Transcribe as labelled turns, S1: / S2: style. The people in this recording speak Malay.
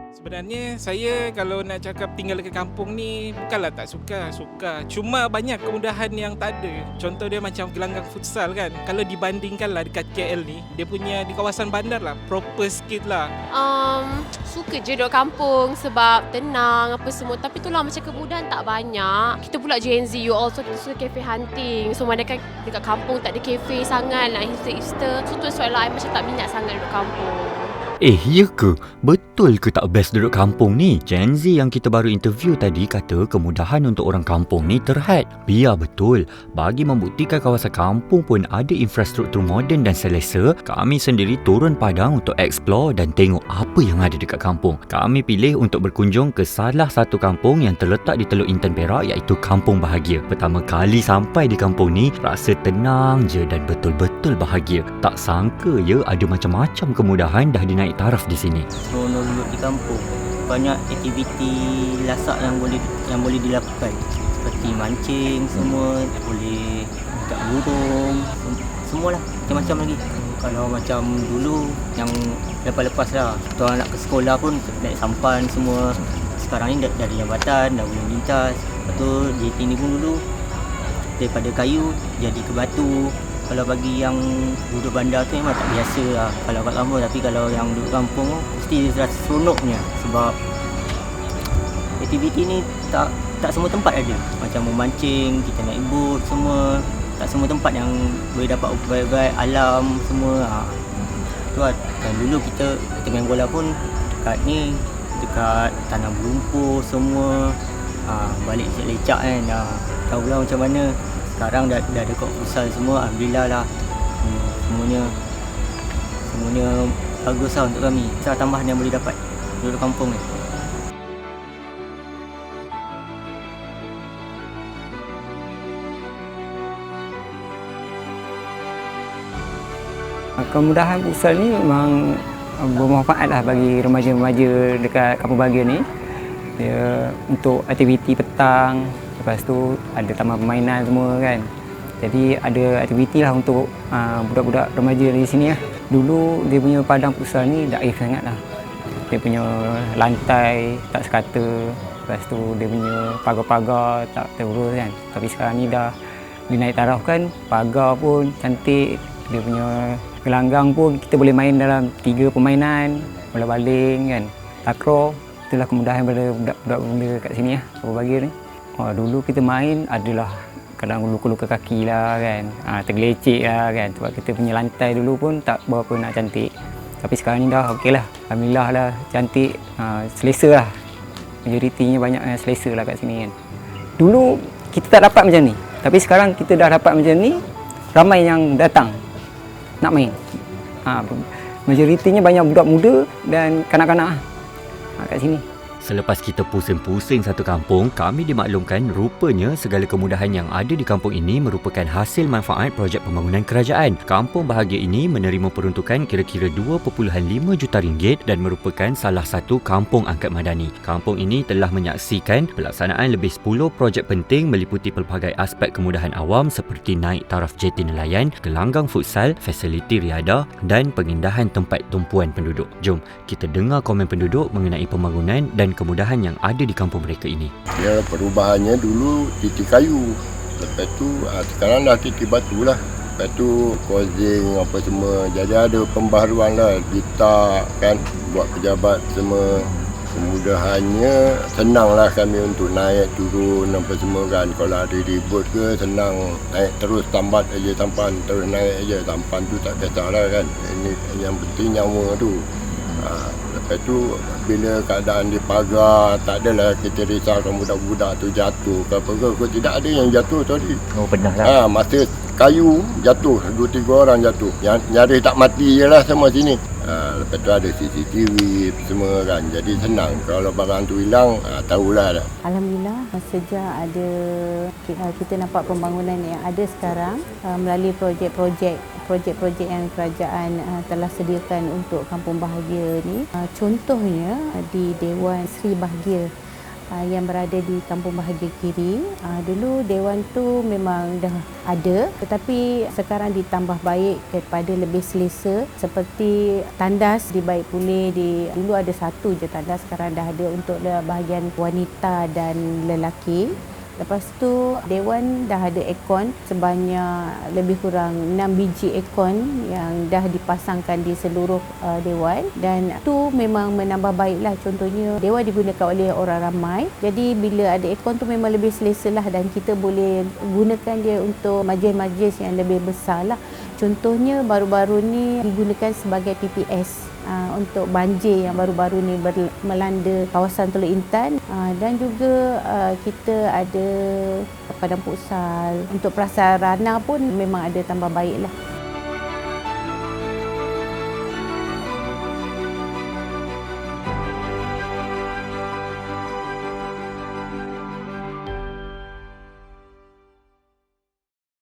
S1: Sebenarnya saya kalau nak cakap tinggal dekat kampung ni bukanlah tak suka. Cuma banyak kemudahan yang tak ada. Contoh dia macam gelanggang futsal kan. Kalau dibandingkan lah dekat KL ni, dia punya di kawasan bandar lah, proper sikit lah.
S2: Suka je duduk kampung sebab tenang apa semua. Tapi itulah macam kemudahan tak banyak. Kita pula Gen Z, you also kita suka cafe hunting. So mana kan dekat kampung tak ada cafe sangat nak hipster-hipster. So tu sebab lah I macam tak minat sangat duduk kampung.
S3: Ya ke? Betul ke tak best duduk kampung ni? Gen Z yang kita baru interview tadi kata kemudahan untuk orang kampung ni terhad. Biar betul. Bagi membuktikan kawasan kampung pun ada infrastruktur moden dan selesa, kami sendiri turun padang untuk explore dan tengok apa yang ada dekat kampung. Kami pilih untuk berkunjung ke salah satu kampung yang terletak di Teluk Intan Perak, iaitu Kampung Bahagia. Pertama kali sampai di kampung ni, rasa tenang je dan betul-betul bahagia. Tak sangka ya ada macam-macam kemudahan dah dinaik taraf di sini.
S4: Seronok duduk di kampung. Banyak aktiviti lasak yang boleh dilakukan. Seperti mancing semua, boleh ikat burung, semualah macam-macam lagi. Kalau macam dulu yang lepas-lepas lah, kita orang nak ke sekolah pun naik sampan semua. Sekarang ni dari jambatan dah boleh melintas. Lepas tu JT ni pun dulu daripada kayu jadi ke batu. Kalau bagi yang duduk bandar tu memang tak biasa lah kalau kat kampung. Tapi kalau yang duduk kampung mesti rasa seronoknya. Sebab aktiviti ni tak semua tempat ada. Macam memancing, kita naik boat semua. Tak semua tempat yang boleh dapat ubat-ubat alam semua. Tu lah. Dan dulu kita main bola pun dekat tanah berlumpur semua. Balik lecak kan. Tahu lah macam mana. Sekarang dah ada kot futsal semua, alhamdulillah lah. Semuanya bagus lah untuk kami. Cara tambahan yang boleh dapat duduk kampung ni.
S5: Kemudahan futsal ni memang bermanfaat lah bagi remaja-remaja dekat Kampung Bahagia ni. Dia untuk aktiviti petang, lepas tu ada taman permainan semua kan. Jadi ada aktiviti lah untuk budak-budak remaja di sini lah. Dulu dia punya padang futsal ni daif sangat lah. Dia punya lantai tak sekata, lepas tu dia punya pagar-pagar tak terurus kan. Tapi sekarang ni dah dinaik taraf kan, pagar pun cantik, dia punya gelanggang pun kita boleh main dalam 3 permainan, bola baling kan, takraw. Itulah kemudahan pada budak-budak muda kat sini lah, Kampung Bahagia ni. Dulu kita main adalah kadang luka-luka kaki lah kan, tergelecek lah kan, sebab kita punya lantai dulu pun tak berapa nak cantik. Tapi sekarang ni dah okey lah, alhamdulillah lah, cantik, selesa lah. Majoritinya banyak yang selesa lah kat sini kan. Dulu kita tak dapat macam ni, tapi sekarang kita dah dapat macam ni, ramai yang datang nak main. Majoritinya banyak budak muda dan kanak-kanak kat sini.
S3: Selepas kita pusing-pusing satu kampung, kami dimaklumkan rupanya segala kemudahan yang ada di kampung ini merupakan hasil manfaat projek pembangunan kerajaan. Kampung Bahagia ini menerima peruntukan kira-kira RM2.5 juta dan merupakan salah satu kampung angkat madani. Kampung ini telah menyaksikan pelaksanaan lebih 10 projek penting meliputi pelbagai aspek kemudahan awam seperti naik taraf jeti nelayan, gelanggang futsal, fasiliti riadah dan pengindahan tempat tumpuan penduduk. Jom kita dengar komen penduduk mengenai pembangunan dan kemudahan yang ada di kampung mereka ini.
S6: Ya, perubahannya dulu titik kayu. Lepas tu sekarang dah titik batu lah. Lepas tu causing apa semua. Jadi ada pembaharuan lah. Kita kan buat pejabat semua. Kemudahannya senang lah kami untuk naik turun apa semua kan. Kalau ada ribut ke senang naik terus tambat aja sampan, terus naik aja sampan tu tak kisahlah kan. Ini yang penting nyawa tu. Lepas tu bila keadaan di pagar tak adalah kita risaukan budak-budak tu jatuh ke apa ke. Tidak ada yang jatuh tadi.
S4: Pernah lah.
S6: Masa kayu jatuh 2-3 orang jatuh. Yang nyaris tak mati je lah semua sini. Lepas tu ada CCTV semua kan. Jadi senang. Kalau barang tu hilang tahulah dah.
S7: Alhamdulillah sejak ada kita nampak pembangunan yang ada sekarang melalui projek-projek yang kerajaan telah sediakan untuk Kampung Bahagia ni. Contohnya di Dewan Seri Bahagia yang berada di Kampung Bahagia Kiri. Dulu dewan tu memang dah ada, tetapi sekarang ditambah baik kepada lebih selesa, seperti tandas dibaik pulih. Dulu ada satu je tandas, sekarang dah ada untuk bahagian wanita dan lelaki. Lepas tu dewan dah ada aircon sebanyak lebih kurang 6 biji aircon yang dah dipasangkan di seluruh dewan, dan tu memang menambah baiklah. Contohnya dewan digunakan oleh orang ramai, jadi bila ada aircon tu memang lebih selesa lah, dan kita boleh gunakan dia untuk majlis-majlis yang lebih besar lah. Contohnya baru-baru ni digunakan sebagai PPS untuk banjir yang baru-baru ni melanda kawasan Teluk Intan, dan juga kita ada padang futsal. Untuk prasarana pun memang ada tambah baik lah.